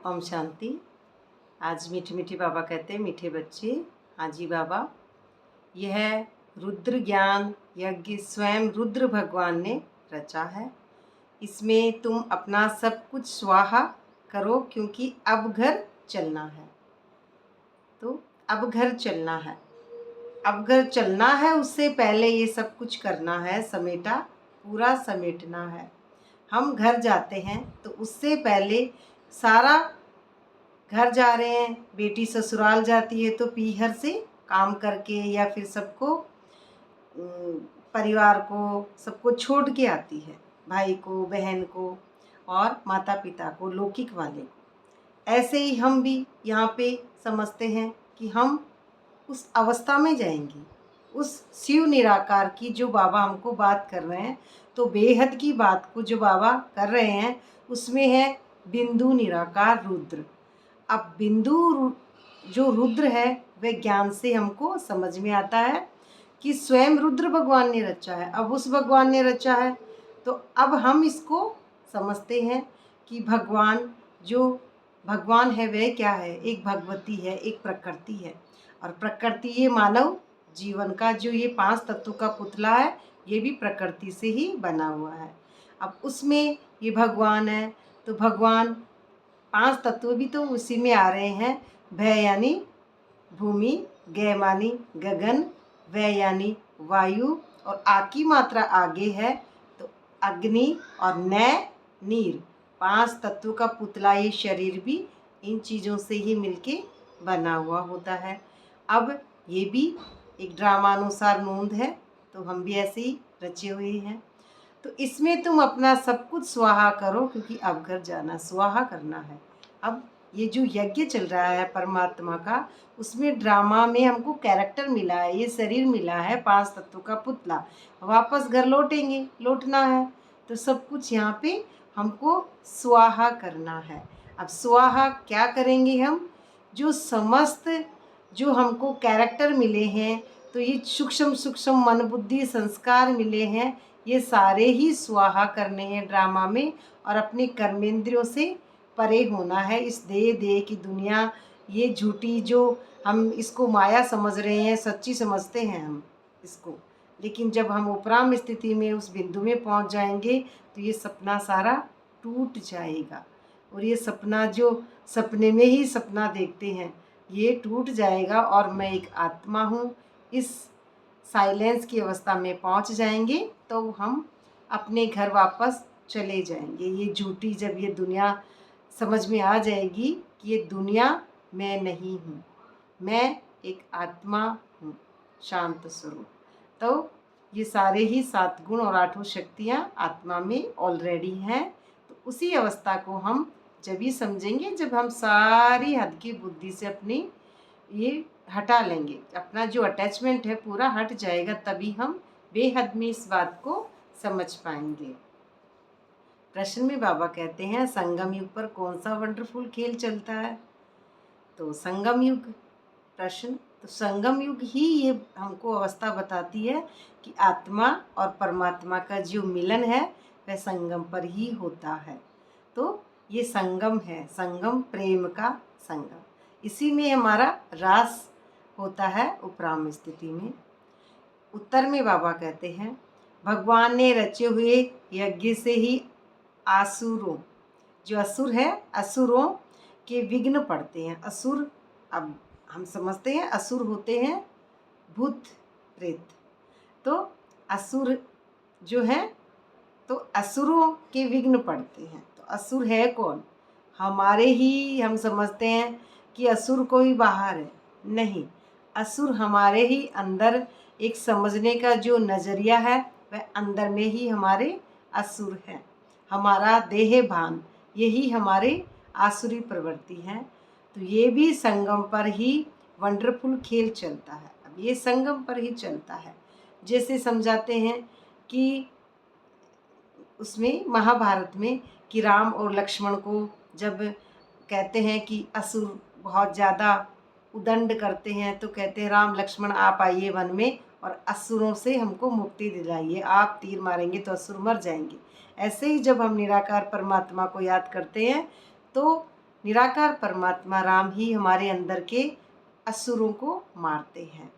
ओम शांति। आज मीठे मीठे बाबा कहते हैं, मीठे बच्चे। हाँ जी बाबा, यह रुद्र ज्ञान यज्ञ स्वयं रुद्र भगवान ने रचा है। इसमें तुम अपना सब कुछ स्वाहा करो, क्योंकि अब घर चलना है। तो अब घर चलना है, अब घर चलना है, उससे पहले ये सब कुछ करना है, समेटा पूरा समेटना है। हम घर जाते हैं तो उससे पहले सारा घर जा रहे हैं, बेटी ससुराल जाती है तो पीहर से काम करके या फिर सबको परिवार को सबको छोड़ के आती है, भाई को, बहन को और माता पिता को, लौकिक वाले को। ऐसे ही हम भी यहाँ पे समझते हैं कि हम उस अवस्था में जाएंगे, उस शिव निराकार की जो बाबा हमको बात कर रहे हैं। तो बेहद की बात को जो बाबा कर रहे हैं उसमें है बिंदु निराकार रुद्र। अब बिंदु जो रुद्र है वह ज्ञान से हमको समझ में आता है कि स्वयं रुद्र भगवान ने रचा है। अब उस भगवान ने रचा है तो अब हम इसको समझते हैं कि भगवान जो भगवान है वह क्या है, एक भगवती है, एक प्रकृति है। और प्रकृति ये मानव जीवन का जो ये 5 तत्वों का पुतला है, ये भी प्रकृति से ही बना हुआ है। अब उसमें ये भगवान है तो भगवान 5 तत्व भी तो उसी में आ रहे हैं। भय यानी भूमि, गय मानी गगन, वय यानी वायु और आ की मात्रा आगे है तो अग्नि और नय नीर। 5 तत्वों का पुतला ये शरीर भी इन चीज़ों से ही मिलके बना हुआ होता है। अब ये भी एक ड्रामानुसार नोंद है, तो हम भी ऐसे ही रचे हुए हैं। तो इसमें तुम अपना सब कुछ स्वाहा करो, क्योंकि अब घर जाना, स्वाहा करना है। अब ये जो यज्ञ चल रहा है परमात्मा का, उसमें ड्रामा में हमको कैरेक्टर मिला है, ये शरीर मिला है 5 तत्वों का पुतला। वापस घर लौटेंगे, लौटना है तो सब कुछ यहाँ पे हमको स्वाहा करना है। अब स्वाहा क्या करेंगे हम? जो समस्त जो हमको कैरेक्टर मिले हैं, तो ये सूक्ष्म सूक्ष्म मन बुद्धि संस्कार मिले हैं, ये सारे ही स्वाहा करने हैं ड्रामा में। और अपने कर्मेंद्रियों से परे होना है। इस देह की दुनिया, ये झूठी जो हम इसको माया समझ रहे हैं, सच्ची समझते हैं हम इसको। लेकिन जब हम उपराम स्थिति में उस बिंदु में पहुंच जाएंगे तो ये सपना सारा टूट जाएगा। और ये सपना जो सपने में ही सपना देखते हैं, ये टूट जाएगा और मैं एक आत्मा हूँ। इस साइलेंस की अवस्था में पहुंच जाएंगे तो हम अपने घर वापस चले जाएंगे। ये झूठी जब ये दुनिया समझ में आ जाएगी कि ये दुनिया मैं नहीं हूँ, मैं एक आत्मा हूँ, शांत स्वरूप। तो ये सारे ही 7 गुण और 8 शक्तियाँ आत्मा में ऑलरेडी हैं। तो उसी अवस्था को हम जब ही समझेंगे जब हम सारी हद की बुद्धि से अपनी ये हटा लेंगे, अपना जो अटैचमेंट है पूरा हट जाएगा, तभी हम बेहद में इस बात को समझ पाएंगे। प्रश्न में बाबा कहते हैं, संगम युग पर कौन सा वंडरफुल खेल चलता है? तो संगम युग प्रश्न, तो संगम युग ही ये हमको अवस्था बताती है कि आत्मा और परमात्मा का जो मिलन है वह संगम पर ही होता है। तो ये संगम है, संगम प्रेम का संगम, इसी में हमारा रास होता है उपराम स्थिति में। उत्तर में बाबा कहते हैं, भगवान ने रचे हुए यज्ञ से ही आसुरों, जो असुर है, असुरों के विघ्न पड़ते हैं। असुर, अब हम समझते हैं असुर होते हैं भूत प्रेत। तो असुर जो है, तो असुरों के विघ्न पड़ते हैं। तो असुर है कौन? हमारे ही, हम समझते हैं कि असुर कोई बाहर है, नहीं, असुर हमारे ही अंदर एक समझने का जो नज़रिया है वह अंदर में ही हमारे असुर है। हमारा देह भान, यही हमारे आसुरी प्रवृत्ति है। तो ये भी संगम पर ही वंडरफुल खेल चलता है। अब ये संगम पर ही चलता है। जैसे समझाते हैं कि उसमें महाभारत में कि राम और लक्ष्मण को जब कहते हैं कि असुर बहुत ज़्यादा उदंड करते हैं, तो कहते हैं राम लक्ष्मण आप आइए वन में और असुरों से हमको मुक्ति दिलाइए, आप तीर मारेंगे तो असुर मर जाएंगे। ऐसे ही जब हम निराकार परमात्मा को याद करते हैं तो निराकार परमात्मा राम ही हमारे अंदर के असुरों को मारते हैं।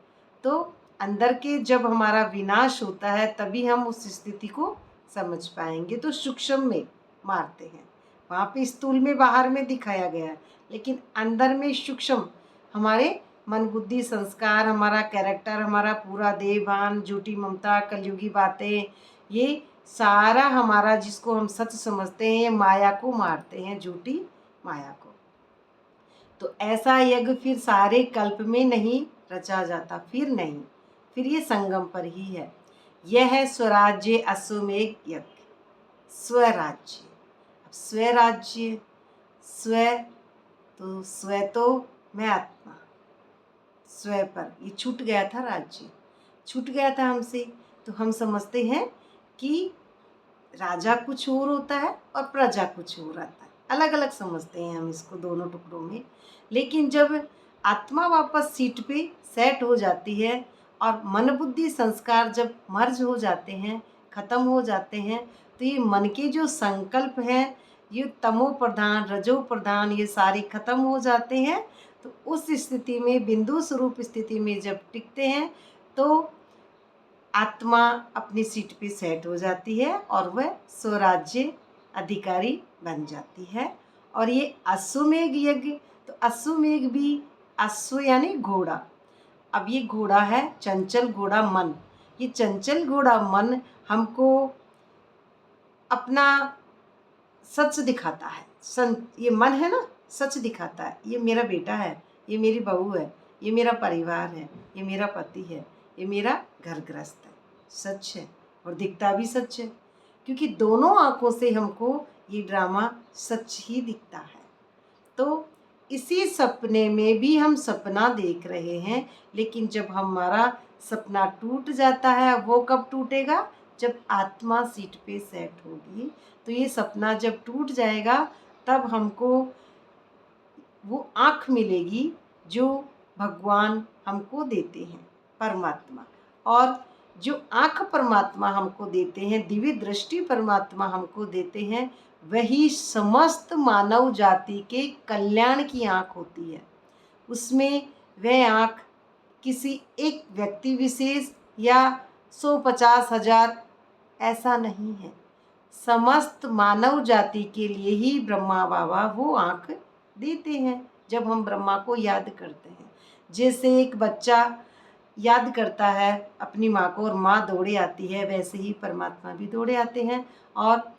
तो अंदर के जब हमारा विनाश होता है तभी हम उस स्थिति को समझ पाएंगे। तो सूक्ष्म में मारते हैं, वहाँ पे स्थूल में बाहर में दिखाया गया है, लेकिन अंदर में सूक्ष्म हमारे मन बुद्धि संस्कार, हमारा कैरेक्टर, हमारा पूरा देह भान, झूठी ममता, कलयुगी बातें, ये सारा हमारा जिसको हम सच समझते हैं, माया को मारते हैं, झूठी माया को। तो ऐसा यज्ञ फिर सारे कल्प में नहीं रचा जाता, फिर नहीं, फिर ये संगम पर ही है। यह है स्वराज्य अश्वमेघ यज्ञ। स्वराज्य, अब स्वराज्य, स्व तो मैं आत्मा, स्व पर ये छूट गया था, राज्य छूट गया था हमसे। तो हम समझते हैं कि राजा कुछ और होता है और प्रजा कुछ और आता है, अलग अलग समझते हैं हम इसको दोनों टुकड़ों में। लेकिन जब आत्मा वापस सीट पे सेट हो जाती है और मन बुद्धि संस्कार जब मर्ज हो जाते हैं, ख़त्म हो जाते हैं, तो ये मन के जो संकल्प हैं, ये तमो प्रधान रजो प्रधान, ये सारे खत्म हो जाते हैं। तो उस स्थिति में, बिंदु स्वरूप स्थिति में जब टिकते हैं, तो आत्मा अपनी सीट पे सेट हो जाती है और वह स्वराज्य अधिकारी बन जाती है। और ये अश्वमेघ यज्ञ, तो अश्वमेघ भी, अश्व यानी घोड़ा। अब ये घोड़ा है चंचल घोड़ा मन। ये चंचल घोड़ा मन हमको अपना सच दिखाता है। ये मन है ना, सच दिखाता है, ये मेरा बेटा है, ये मेरी बहू है, ये मेरा परिवार है, ये मेरा पति है, ये मेरा घर गृहस्थ है। सच है और दिखता भी सच है, क्योंकि दोनों आँखों से हमको ये ड्रामा सच ही दिखता है। तो इसी सपने में भी हम सपना देख रहे हैं, लेकिन जब हमारा सपना टूट जाता है, वो कब टूटेगा? जब आत्मा सीट पे सेट होगी। तो ये सपना जब टूट जाएगा तब हमको वो आँख मिलेगी जो भगवान हमको देते हैं, परमात्मा। और जो आँख परमात्मा हमको देते हैं, दिव्य दृष्टि परमात्मा हमको देते हैं, वही समस्त मानव जाति के कल्याण की आँख होती है। उसमें वह आँख किसी एक व्यक्ति विशेष या 100-50,000 ऐसा नहीं है, समस्त मानव जाति के लिए ही ब्रह्मा बाबा वो आँख देते हैं जब हम ब्रह्मा को याद करते हैं। जैसे एक बच्चा याद करता है अपनी माँ को और माँ दौड़े आती है, वैसे ही परमात्मा भी दौड़े आते हैं और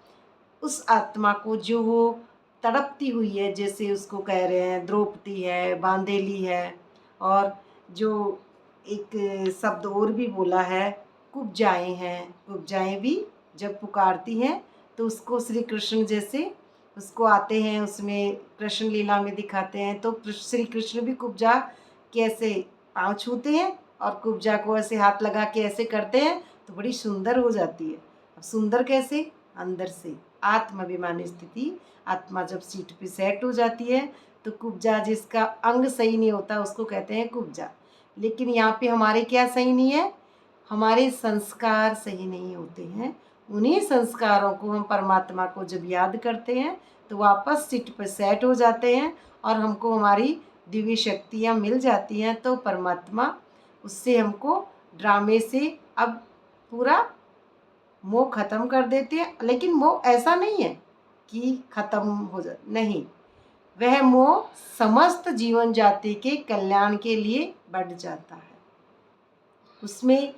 उस आत्मा को जो वो तड़पती हुई है, जैसे उसको कह रहे हैं द्रौपदी है, बांदेली है, और जो एक शब्द और भी बोला है कुब्जाएँ हैं, कुब्जाएँ भी जब पुकारती हैं तो उसको श्री कृष्ण जैसे उसको आते हैं, उसमें कृष्ण लीला में दिखाते हैं। तो श्री कृष्ण भी कुब्जा के ऐसे पाँव छूते हैं और कुब्जा को ऐसे हाथ लगा के ऐसे करते हैं तो बड़ी सुंदर हो जाती है। अब सुंदर कैसे? अंदर से आत्माभिमानी स्थिति। आत्मा जब सीट पे सेट हो जाती है तो कुब्जा, जिसका अंग सही नहीं होता उसको कहते हैं कुब्जा। लेकिन यहाँ पे हमारे क्या सही नहीं है? हमारे संस्कार सही नहीं होते हैं। उन्हीं संस्कारों को हम परमात्मा को जब याद करते हैं तो वापस सीट पर सेट हो जाते हैं और हमको हमारी दिव्य शक्तियाँ मिल जाती हैं। तो परमात्मा उससे हमको ड्रामे से अब पूरा मोह ख़त्म कर देते हैं। लेकिन मोह ऐसा नहीं है कि ख़त्म हो जाए, नहीं, वह मोह समस्त जीवन जाति के कल्याण के लिए बढ़ जाता है। उसमें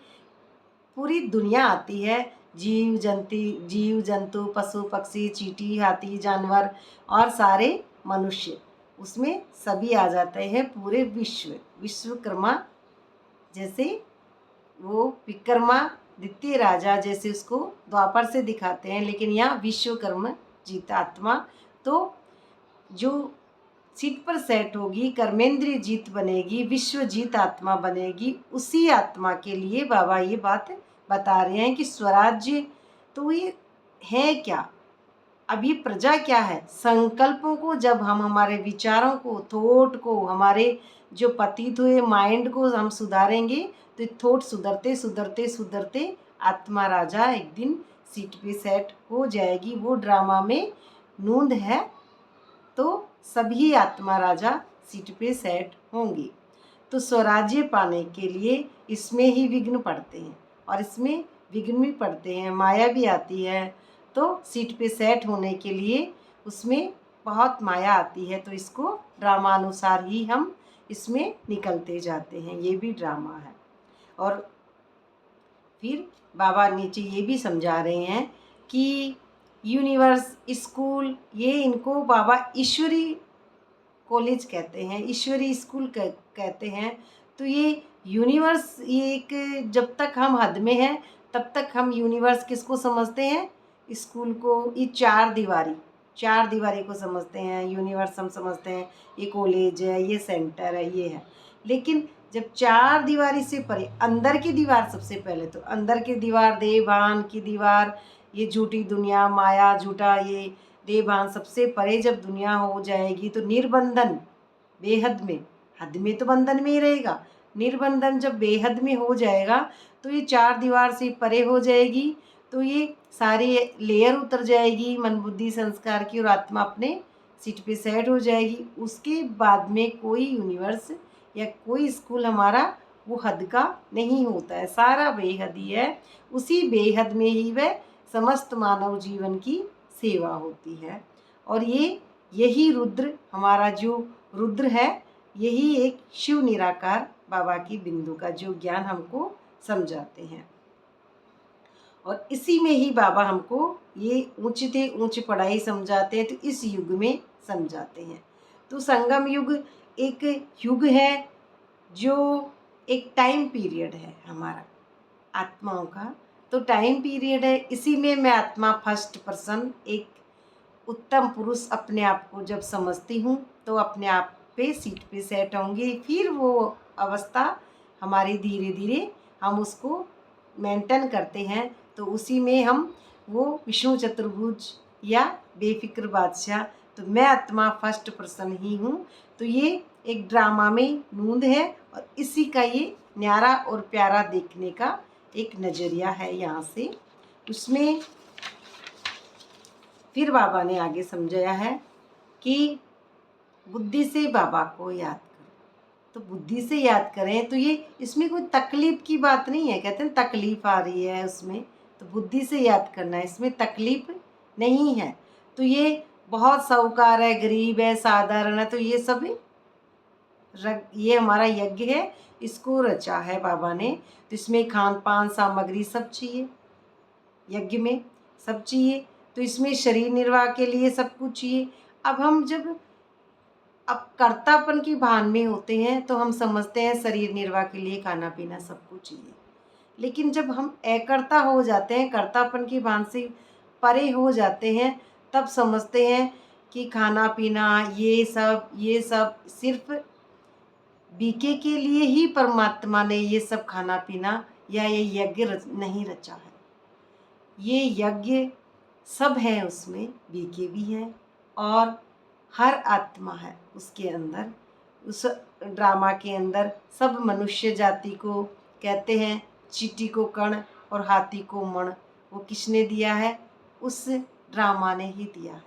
पूरी दुनिया आती है, जीव जंतु पशु पक्षी चींटी हाथी जानवर और सारे मनुष्य, उसमें सभी आ जाते हैं। पूरे विश्वकर्मा जैसे वो विक्रमादित्य राजा जैसे उसको द्वापर से दिखाते हैं, लेकिन यहाँ विश्वकर्मा जीता आत्मा। तो जो सीट पर सेट होगी, कर्मेंद्रीय जीत बनेगी, विश्व जीत आत्मा बनेगी, उसी आत्मा के लिए बाबा ये बात बता रहे हैं कि स्वराज्य तो ये है क्या? अब ये प्रजा क्या है? संकल्पों को जब हम हमारे विचारों को, थॉट को, हमारे जो पतित हुए माइंड को हम सुधारेंगे तो थॉट सुधरते सुधरते सुधरते आत्मा राजा एक दिन सीट पे सेट हो जाएगी। वो ड्रामा में नूंद है। तो सभी आत्मा राजा सीट पे सेट होंगे। तो स्वराज्य पाने के लिए इसमें ही विघ्न पड़ते हैं, और इसमें विघ्न भी पड़ते हैं, माया भी आती है। तो सीट पे सेट होने के लिए उसमें बहुत माया आती है, तो इसको ड्रामानुसार ही हम इसमें निकलते जाते हैं। ये भी ड्रामा है। और फिर बाबा नीचे ये भी समझा रहे हैं कि यूनिवर्स, स्कूल, ये इनको बाबा ईश्वरी कॉलेज कहते हैं, ईश्वरी स्कूल कहते हैं। तो ये यूनिवर्स, ये एक, जब तक हम हद में हैं तब तक हम यूनिवर्स किसको समझते हैं? स्कूल को। ये चार दीवारी को समझते हैं, यूनिवर्स हम समझते हैं ये कॉलेज है, ये सेंटर है, ये है। लेकिन जब चार दीवारी से परे, अंदर की दीवार, सबसे पहले तो अंदर की दीवार, देवान की दीवार, ये झूठी दुनिया, माया, झूठा ये देवान, सबसे परे जब दुनिया हो जाएगी तो निर्बंधन, बेहद में, हद में तो बंधन में ही रहेगा, निर्बंधन जब बेहद में हो जाएगा तो ये चार दीवार से परे हो जाएगी। तो ये सारी लेयर उतर जाएगी मन बुद्धि संस्कार की, और आत्मा अपने सीट पे सेट हो जाएगी। उसके बाद में कोई यूनिवर्स या कोई स्कूल हमारा वो हद का नहीं होता है, सारा बेहद ही है। उसी बेहद में ही वह समस्त मानव जीवन की सेवा होती है। और यही रुद्र, हमारा जो रुद्र है, यही एक शिव निराकार बाबा की बिंदु का जो ज्ञान हमको समझाते हैं। और इसी में ही बाबा हमको ये ऊंचे ऊंची पढ़ाई समझाते हैं, तो इस युग में समझाते हैं। तो संगम युग एक युग है जो एक टाइम पीरियड है हमारा आत्माओं का, तो टाइम पीरियड है। इसी में मैं आत्मा फर्स्ट पर्सन, एक उत्तम पुरुष अपने आप को जब समझती हूँ तो अपने आप पे सीट पे सेट होंगी। फिर वो अवस्था हमारी धीरे धीरे हम उसको मेंटेन करते हैं, तो उसी में हम वो विष्णु चतुर्भुज या बेफिक्र बादशाह, तो मैं आत्मा फर्स्ट पर्सन ही हूँ। तो ये एक ड्रामा में नूंद है, और इसी का ये न्यारा और प्यारा देखने का एक नज़रिया है यहाँ से। उसमें फिर बाबा ने आगे समझाया है कि बुद्धि से बाबा को याद करो। तो बुद्धि से याद करें तो ये, इसमें कोई तकलीफ की बात नहीं है। कहते हैं तकलीफ आ रही है उसमें, तो बुद्धि से याद करना है, इसमें तकलीफ नहीं है। तो ये बहुत साहूकार है, गरीब है, साधारण है, तो ये सब ये हमारा यज्ञ है, इसको रचा है बाबा ने। तो इसमें खान पान सामग्री सब चाहिए, यज्ञ में सब चाहिए। तो इसमें शरीर निर्वाह के लिए सब कुछ चाहिए। अब हम जब कर्तापन की भान में होते हैं तो हम समझते हैं शरीर निर्वाह के लिए खाना पीना सब कुछ चाहिए। लेकिन जब हम अकर्ता हो जाते हैं, कर्तापन की भान से परे हो जाते हैं, तब समझते हैं कि खाना पीना ये सब सिर्फ बीके के लिए ही परमात्मा ने ये सब खाना पीना या ये यज्ञ नहीं रचा है। ये यज्ञ सब है, उसमें बीके भी हैं और हर आत्मा है उसके अंदर। उस ड्रामा के अंदर सब मनुष्य जाति को कहते हैं चींटी को कण और हाथी को मण, वो किसने दिया है? उस ड्रामा ने ही दिया है।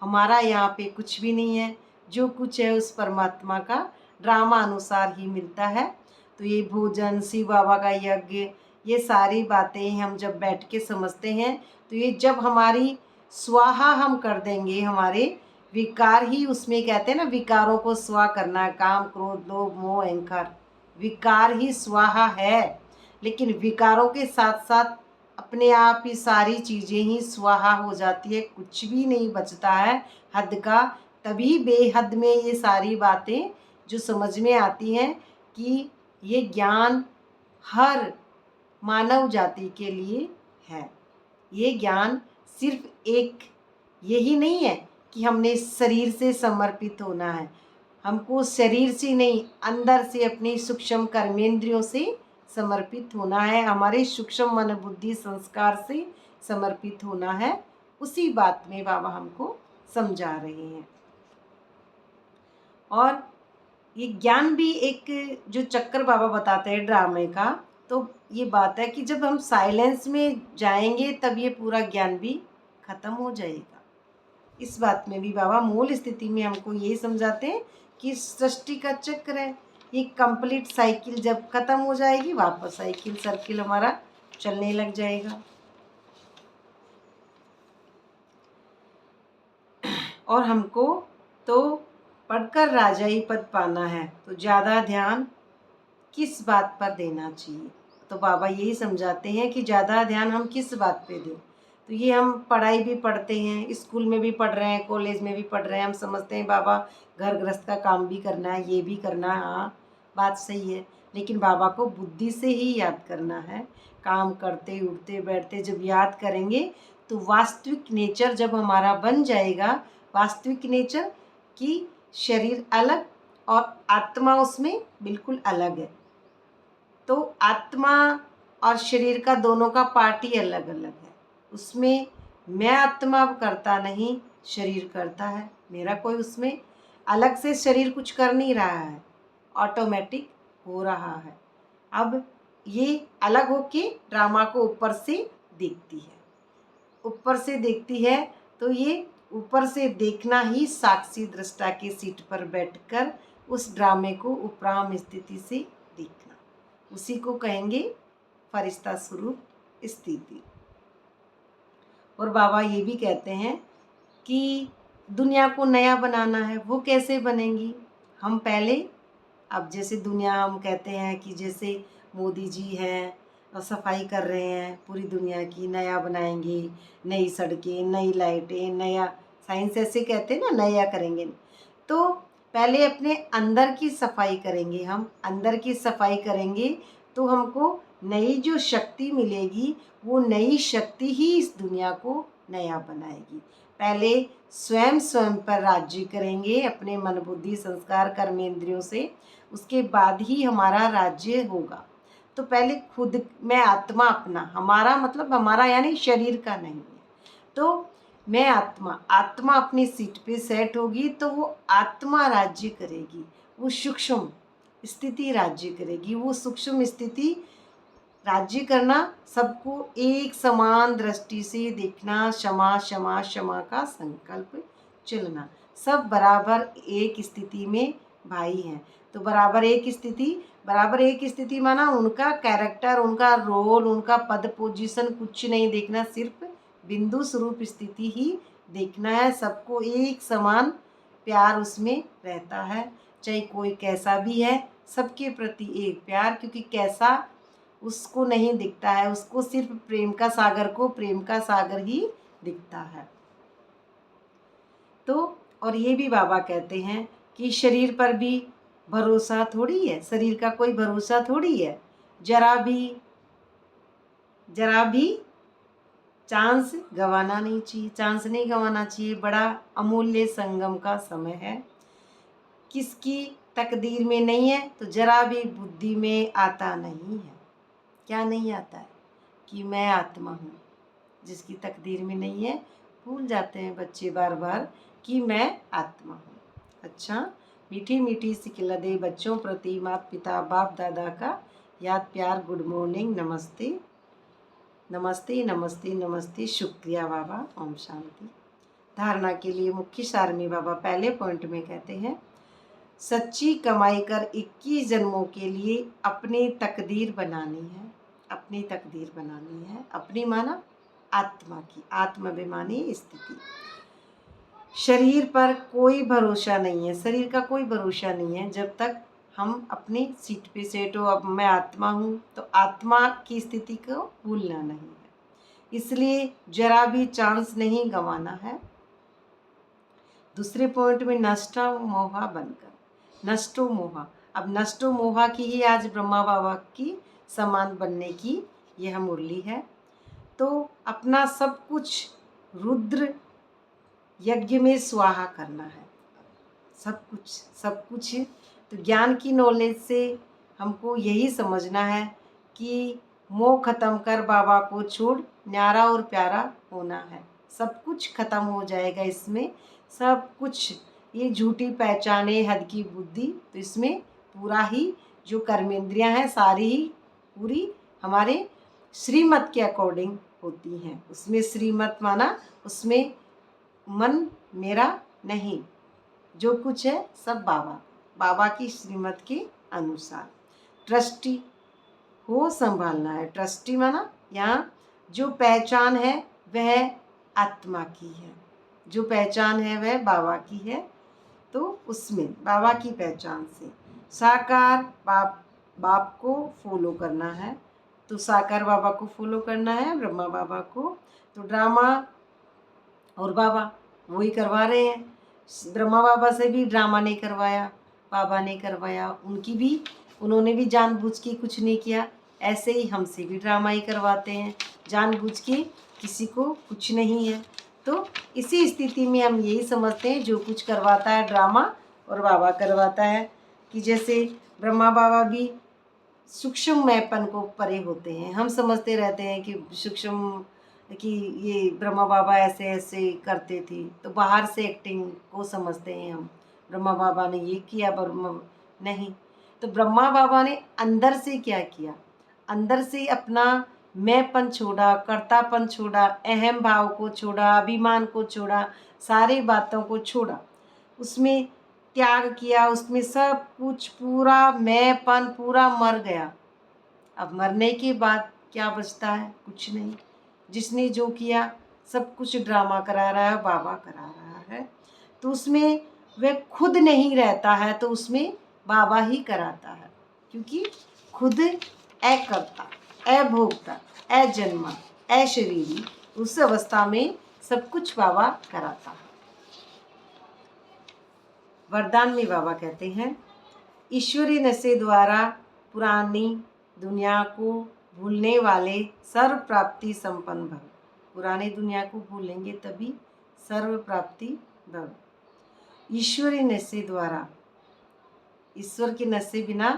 हमारा यहाँ पे कुछ भी नहीं है, जो कुछ है उस परमात्मा का ड्रामा अनुसार ही मिलता है। तो ये भोजन, शिव बाबा का यज्ञ, ये सारी बातें हम जब बैठ के समझते हैं, तो ये जब हमारी स्वाहा हम कर देंगे, हमारे विकार ही उसमें, कहते हैं ना विकारों को स्वा करना, काम क्रोध लोभ मोह अहंकार, विकार ही स्वाहा है। लेकिन विकारों के साथ साथ अपने आप ही सारी चीज़ें ही स्वाहा हो जाती है, कुछ भी नहीं बचता है हद का। तभी बेहद में ये सारी बातें जो समझ में आती हैं कि ये ज्ञान हर मानव जाति के लिए है। ये ज्ञान सिर्फ एक यही नहीं है कि हमने शरीर से समर्पित होना है, हमको शरीर से नहीं, अंदर से अपनी सूक्ष्म कर्मेंद्रियों से समर्पित होना है, हमारे सूक्ष्म मन बुद्धि संस्कार से समर्पित होना है। उसी बात में बाबा हमको समझा रहे हैं। और ये ज्ञान भी एक जो चक्कर बाबा बताते हैं ड्रामे का, तो ये बात है कि जब हम साइलेंस में जाएंगे तब ये पूरा ज्ञान भी खत्म हो जाएगा। इस बात में भी बाबा मूल स्थिति में हमको यही समझाते हैं कि सृष्टि का चक्र है, ये कंप्लीट साइकिल जब खत्म हो जाएगी वापस साइकिल सर्किल हमारा चलने लग जाएगा। और हमको तो पढ़कर राजाई पद पाना है, तो ज़्यादा ध्यान किस बात पर देना चाहिए? तो बाबा यही समझाते हैं कि ज़्यादा ध्यान हम किस बात पे दें। तो ये हम पढ़ाई भी पढ़ते हैं, स्कूल में भी पढ़ रहे हैं, कॉलेज में भी पढ़ रहे हैं, हम समझते हैं बाबा घर गृहस्थ का काम भी करना है, ये भी करना है। हाँ, बात सही है, लेकिन बाबा को बुद्धि से ही याद करना है। काम करते उठते बैठते जब याद करेंगे तो वास्तविक नेचर जब हमारा बन जाएगा, वास्तविक नेचर कि शरीर अलग और आत्मा उसमें बिल्कुल अलग है। तो आत्मा और शरीर का दोनों का पार्ट ही अलग अलग है। उसमें मैं आत्मा करता नहीं, शरीर करता है। मेरा कोई उसमें अलग से शरीर कुछ कर नहीं रहा है, ऑटोमेटिक हो रहा है। अब ये अलग होके ड्रामा को ऊपर से देखती है, ऊपर से देखती है। तो ये ऊपर से देखना ही साक्षी दृष्टा की सीट पर बैठकर उस ड्रामे को उपराम स्थिति से देखना, उसी को कहेंगे फरिश्ता स्वरूप स्थिति। और बाबा ये भी कहते हैं कि दुनिया को नया बनाना है, वो कैसे बनेंगी? हम पहले, अब जैसे दुनिया हम कहते हैं कि जैसे मोदी जी हैं और सफाई कर रहे हैं पूरी दुनिया की, नया बनाएंगे, नई सड़कें, नई लाइटें, नया, साइंस ऐसे कहते हैं ना, नया करेंगे। तो पहले अपने अंदर की सफाई करेंगे, हम अंदर की सफाई करेंगे तो हमको नई जो शक्ति मिलेगी, वो नई शक्ति ही इस दुनिया को नया बनाएगी। पहले स्वयं स्वयं पर राज्य करेंगे अपने मन बुद्धि संस्कार कर्मेंद्रियों से, उसके बाद ही हमारा राज्य होगा। तो पहले खुद मैं आत्मा अपना, हमारा मतलब हमारा यानी शरीर का नहीं है। तो मैं आत्मा, आत्मा अपनी सीट पे सेट होगी तो वो आत्मा राज्य करेगी, वो सूक्ष्म स्थिति राज्य करेगी। वो सूक्ष्म स्थिति राज्य करना, सबको एक समान दृष्टि से देखना, क्षमा क्षमा क्षमा का संकल्प चलना, सब बराबर एक स्थिति में भाई हैं। तो बराबर एक स्थिति, बराबर एक स्थिति माना उनका कैरेक्टर, उनका रोल, उनका पद पोजीशन कुछ नहीं देखना, सिर्फ बिंदु स्वरूप स्थिति ही देखना है। सबको एक समान प्यार उसमें रहता है, चाहे कोई कैसा भी है, सबके प्रति एक प्यार, क्योंकि कैसा उसको नहीं दिखता है, उसको सिर्फ प्रेम का सागर को प्रेम का सागर ही दिखता है। तो और ये भी बाबा कहते हैं कि शरीर पर भी भरोसा थोड़ी है, शरीर का कोई भरोसा थोड़ी है। जरा भी चांस गंवाना नहीं चाहिए, चांस नहीं गंवाना चाहिए। बड़ा अमूल्य संगम का समय है, किसकी तकदीर में नहीं है तो जरा भी बुद्धि में आता नहीं है। क्या नहीं आता है? कि मैं आत्मा हूँ। जिसकी तकदीर में नहीं है, भूल जाते हैं बच्चे बार बार कि मैं आत्मा हूँ। अच्छा, मीठी मीठी सिखला दे बच्चों प्रति माता पिता बाप दादा का याद प्यार, गुड मॉर्निंग, नमस्ते नमस्ते नमस्ते नमस्ते, शुक्रिया बाबा, ओम शांति। धारणा के लिए मुख्य सार में बाबा पहले पॉइंट में कहते हैं, सच्ची कमाई कर 21 जन्मों के लिए अपनी तकदीर बनानी है, अपनी तकदीर बनानी है। अपनी माना आत्मा की, आत्माभिमानी स्थिति। शरीर पर कोई भरोसा नहीं है, शरीर का कोई भरोसा नहीं है जब तक हम अपनी सीट पे सेट हो। अब मैं आत्मा हूँ तो आत्मा की स्थिति को भूलना नहीं है, इसलिए जरा भी चांस नहीं गंवाना है। दूसरे पॉइंट में नष्टा मोहा बनकर, नष्टो मोहा, अब नष्टो मोहा की ही आज ब्रह्मा बाबा की समान बनने की यह मुरली है। तो अपना सब कुछ रुद्र यज्ञ में स्वाहा करना है, सब कुछ। तो ज्ञान की नॉलेज से हमको यही समझना है कि मोह खत्म कर बाबा को छोड़ न्यारा और प्यारा होना है। सब कुछ खत्म हो जाएगा इसमें, सब कुछ। ये झूठी पहचाने हद की बुद्धि, तो इसमें पूरा ही जो कर्मेंद्रियां हैं सारी ही पूरी हमारे श्रीमत के अकॉर्डिंग होती हैं। उसमें श्रीमत माना उसमें मन मेरा नहीं, जो कुछ है सब बाबा, बाबा की श्रीमत के अनुसार। ट्रस्टी को संभालना है। ट्रस्टी माना यहाँ जो पहचान है वह आत्मा की है, जो पहचान है वह बाबा की है। तो उसमें बाबा की पहचान से साकार बाप को फॉलो करना है। तो साकार बाबा को फॉलो करना है, ब्रह्मा बाबा को। तो ड्रामा और बाबा वही करवा रहे हैं। ब्रह्मा बाबा से भी ड्रामा नहीं करवाया, बाबा ने करवाया। उन्होंने भी जानबूझ के कुछ नहीं किया। ऐसे ही हमसे भी ड्रामा ही करवाते हैं, जानबूझ के किसी को कुछ नहीं है। तो इसी स्थिति में हम यही समझते हैं, जो कुछ करवाता है ड्रामा और बाबा करवाता है। कि जैसे ब्रह्मा बाबा भी सूक्ष्ममयपन को परे होते हैं। हम समझते रहते हैं कि सूक्ष्म, कि ये ब्रह्मा बाबा ऐसे ऐसे करते थे, तो बाहर से एक्टिंग को समझते हैं हम, ब्रह्मा बाबा ने ये किया, ब्रह्मा नहीं। तो ब्रह्मा बाबा ने अंदर से क्या किया, अंदर से अपना मैंपन छोड़ा, कर्तापन छोड़ा, अहम भाव को छोड़ा, अभिमान को छोड़ा, सारी बातों को छोड़ा, उसमें त्याग किया, उसमें सब कुछ पूरा मैंपन पूरा मर गया। अब मरने के बाद क्या बचता है? कुछ नहीं। जिसने जो किया सब कुछ ड्रामा करा रहा है, बाबा करा रहा है। तो उसमें वह खुद नहीं रहता है, तो उसमें बाबा ही कराता है। क्योंकि खुद अकर्ता, अभोक्ता, अजन्मा, अशरीरी, उस अवस्था में सब कुछ बाबा कराता है। वरदान में बाबा कहते हैं, ईश्वरी नशे द्वारा पुरानी दुनिया को भूलने वाले सर्व प्राप्ति संपन्न भव। पुरानी दुनिया को भूलेंगे तभी सर्व प्राप्ति भव। ईश्वरी नशे द्वारा, ईश्वर के नशे बिना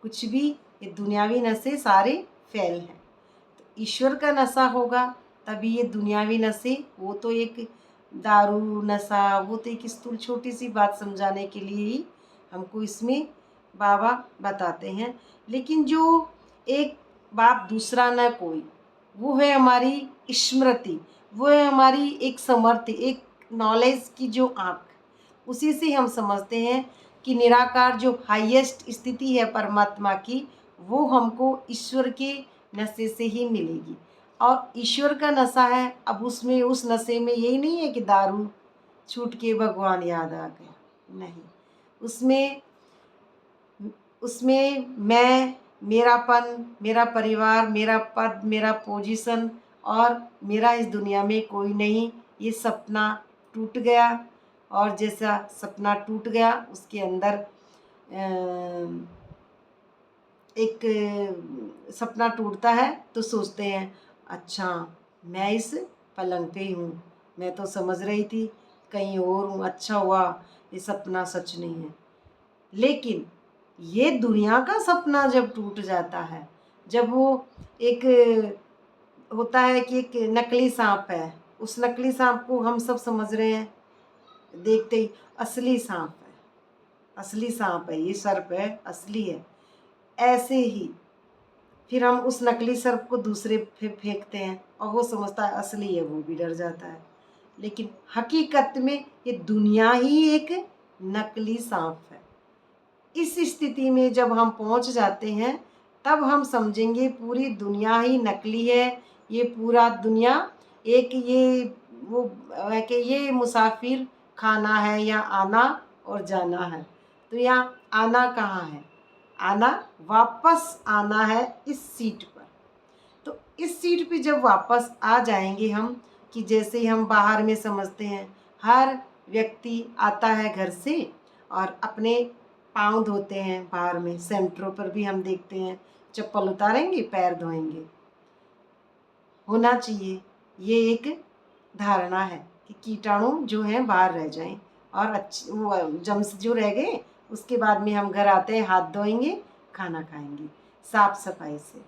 कुछ भी, ये दुनियावी नशे सारे फेल हैं। तो ईश्वर का नशा होगा तभी ये दुनियावी नशे, वो तो एक दारू नशा, वो तो एक स्थूल छोटी सी बात समझाने के लिए ही हमको इसमें बाबा बताते हैं। लेकिन जो एक बाप दूसरा न कोई, वो है हमारी स्मृति, वो है हमारी एक समर्थी, एक नॉलेज की जो आँख, उसी से हम समझते हैं कि निराकार जो हाईएस्ट स्थिति है परमात्मा की, वो हमको ईश्वर के नशे से ही मिलेगी। और ईश्वर का नशा है, अब उसमें उस नशे में यही नहीं है कि दारू छूट के भगवान याद आ गया, नहीं। उसमें मैं, मेरापन, मेरा परिवार, मेरा पद, मेरा पोजीशन और मेरा इस दुनिया में कोई नहीं, ये सपना टूट गया। और जैसा सपना टूट गया, उसके अंदर एक सपना टूटता है तो सोचते हैं, अच्छा मैं इस पलंग पे ही हूँ, मैं तो समझ रही थी कहीं और हूँ, अच्छा हुआ ये सपना सच नहीं है। लेकिन ये दुनिया का सपना जब टूट जाता है, जब वो एक होता है कि एक नकली सांप है, उस नकली सांप को हम सब समझ रहे हैं, देखते ही असली सांप है, असली सांप है, ये सर्प है, असली है। ऐसे ही फिर हम उस नकली सर्प को दूसरे पे फेंकते हैं और वो समझता है असली है, वो भी डर जाता है। लेकिन हकीकत में ये दुनिया ही एक नकली सांप है। इस स्थिति में जब हम पहुंच जाते हैं, तब हम समझेंगे पूरी दुनिया ही नकली है। ये पूरा दुनिया एक ये वो है कि ये मुसाफिर खाना है, या आना और जाना है। तो यहाँ आना कहाँ है? आना, वापस आना है इस सीट पर। तो इस सीट पे जब वापस आ जाएंगे हम, कि जैसे हम बाहर में समझते हैं, हर व्यक्ति आता है घर से और अपने पाँव धोते हैं, बाहर में सेंटरों पर भी हम देखते हैं, चप्पल उतारेंगे, पैर धोएंगे। होना चाहिए, ये एक धारणा है कि कीटाणु जो हैं बाहर रह जाएं, और अच्छे वो जम्स जो रह गए, उसके बाद में हम घर आते हैं, हाथ धोएंगे, खाना खाएंगे साफ सफाई से।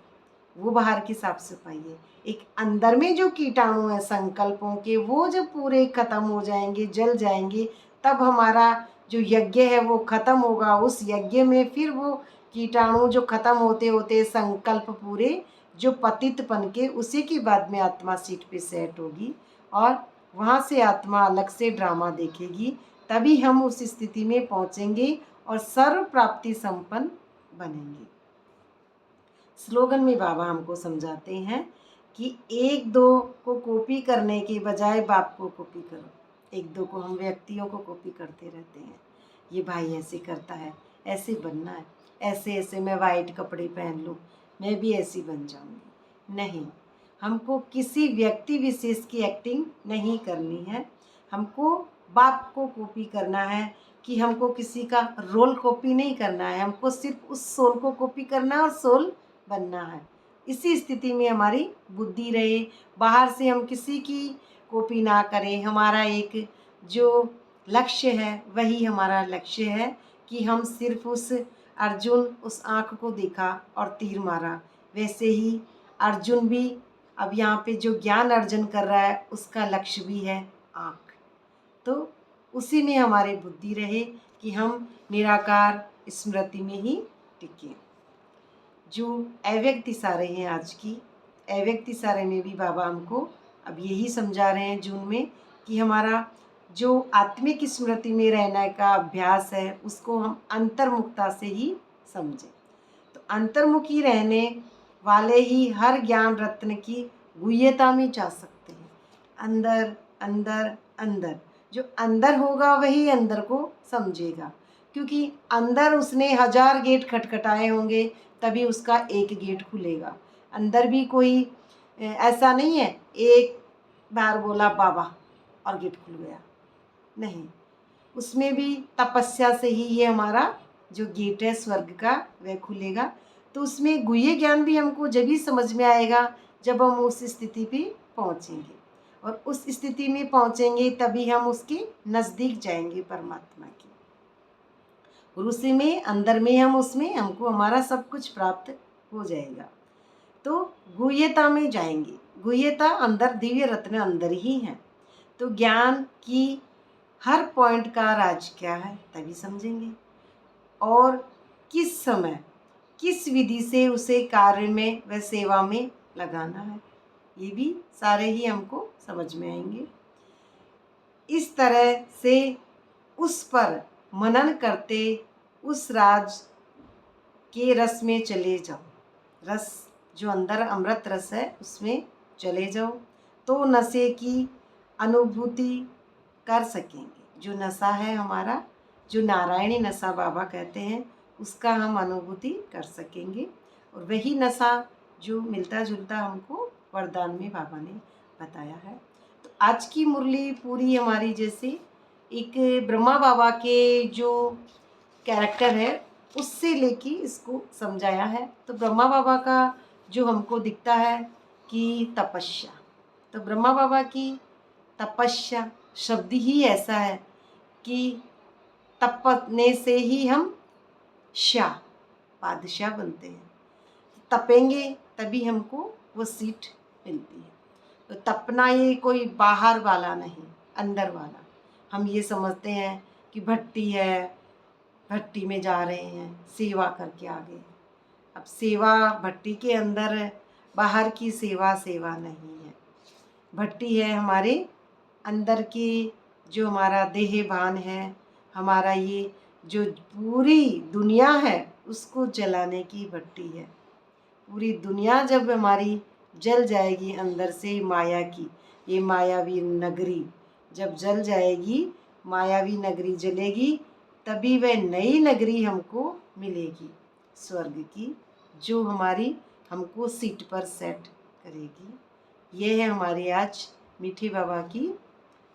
वो बाहर की साफ सफाई है। एक अंदर में जो कीटाणु है संकल्पों के, वो जब पूरे खत्म हो जाएंगे, जल जाएंगे, तब हमारा जो यज्ञ है वो खत्म होगा। उस यज्ञ में फिर वो कीटाणु जो खत्म होते होते संकल्प पूरे जो पतित पन के, उसी के बाद में आत्मा सीट पे सेट होगी और वहाँ से आत्मा अलग से ड्रामा देखेगी, तभी हम उस स्थिति में पहुँचेंगे और सर्व प्राप्ति संपन्न बनेंगे। स्लोगन में बाबा हमको समझाते हैं कि एक दो को कॉपी करने के बजाय बाप को कॉपी करो। एक दो को हम व्यक्तियों को कॉपी करते रहते हैं, ये भाई ऐसे करता है, ऐसे बनना है, ऐसे ऐसे मैं वाइट कपड़े पहन लूँ, मैं भी ऐसी बन जाऊँगी। नहीं, हमको किसी व्यक्ति विशेष की एक्टिंग नहीं करनी है, हमको बाप को कॉपी करना है कि हमको किसी का रोल कॉपी नहीं करना है, हमको सिर्फ उस सोल को कॉपी करना है और सोल बनना है। इसी स्थिति में हमारी बुद्धि रहे, बाहर से हम किसी की कॉपी ना करें। हमारा एक जो लक्ष्य है वही हमारा लक्ष्य है कि हम सिर्फ उस अर्जुन उस आँख को देखा और तीर मारा, वैसे ही अर्जुन भी अब यहाँ पे जो ज्ञान अर्जन कर रहा है उसका लक्ष्य भी है आँख। तो उसी में हमारी बुद्धि रहे कि हम निराकार स्मृति में ही टिकें। जो अव्यक्त इशारे हैं आज की, अव्यक्त इशारे में भी बाबा हमको अब यही समझा रहे हैं जून में कि हमारा जो आत्मिक स्मृति में रहने का अभ्यास है उसको हम अंतर्मुखता से ही समझें। तो अंतर्मुखी रहने वाले ही हर ज्ञान रत्न की गुह्यता में जा सकते हैं। अंदर अंदर अंदर, जो अंदर होगा वही अंदर को समझेगा, क्योंकि अंदर उसने 1000 गेट खटखटाए होंगे तभी उसका एक गेट खुलेगा। अंदर भी कोई ऐसा नहीं है एक बार बोला बाबा और गेट खुल गया, नहीं, उसमें भी तपस्या से ही ये हमारा जो गेट है स्वर्ग का वह खुलेगा। तो उसमें गुह्य ज्ञान भी हमको जब ही समझ में आएगा जब हम उस स्थिति पे पहुँचेंगे, और उस स्थिति में पहुँचेंगे तभी हम उसके नज़दीक जाएंगे परमात्मा की। और उसी में अंदर में हम उसमें हमको हमारा सब कुछ प्राप्त हो जाएगा। तो गुह्यता में जाएंगे, गुह्यता अंदर दिव्य रत्न अंदर ही है। तो ज्ञान की हर पॉइंट का राज क्या है तभी समझेंगे, और किस समय किस विधि से उसे कार्य में व सेवा में लगाना है, ये भी सारे ही हमको समझ में आएंगे। इस तरह से उस पर मनन करते उस राज के रस में चले जाओ, रस जो अंदर अमृत रस है उसमें चले जाओ, तो नशे की अनुभूति कर सकेंगे। जो नशा है हमारा, जो नारायणी नशा बाबा कहते हैं, उसका हम अनुभूति कर सकेंगे। और वही नशा जो मिलता जुलता हमको वरदान में बाबा ने बताया है। तो आज की मुरली पूरी हमारी जैसे एक ब्रह्मा बाबा के जो कैरेक्टर है उससे लेके इसको समझाया है। तो ब्रह्मा बाबा का जो हमको दिखता है कि तपस्या, तो ब्रह्मा बाबा की तपस्या शब्द ही ऐसा है कि तपने से ही हम शाह बादशाह बनते हैं। तपेंगे तभी हमको वो सीट मिलती है। तो तपना ये कोई बाहर वाला नहीं, अंदर वाला। हम ये समझते हैं कि भट्टी है, भट्टी में जा रहे हैं, सेवा करके आ गए। अब सेवा भट्टी के अंदर है, बाहर की सेवा सेवा नहीं है। भट्टी है हमारे अंदर की, जो हमारा देह भान है, हमारा ये जो पूरी दुनिया है उसको जलाने की भट्टी है। पूरी दुनिया जब हमारी जल जाएगी अंदर से, माया की ये मायावी नगरी जब जल जाएगी, मायावी नगरी जलेगी, तभी वह नई नगरी हमको मिलेगी स्वर्ग की, जो हमारी हमको सीट पर सेट करेगी। ये है हमारी आज मीठी बाबा की,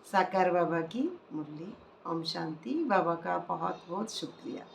साकार बाबा की मुरली। ओम शांति। बाबा का बहुत बहुत शुक्रिया।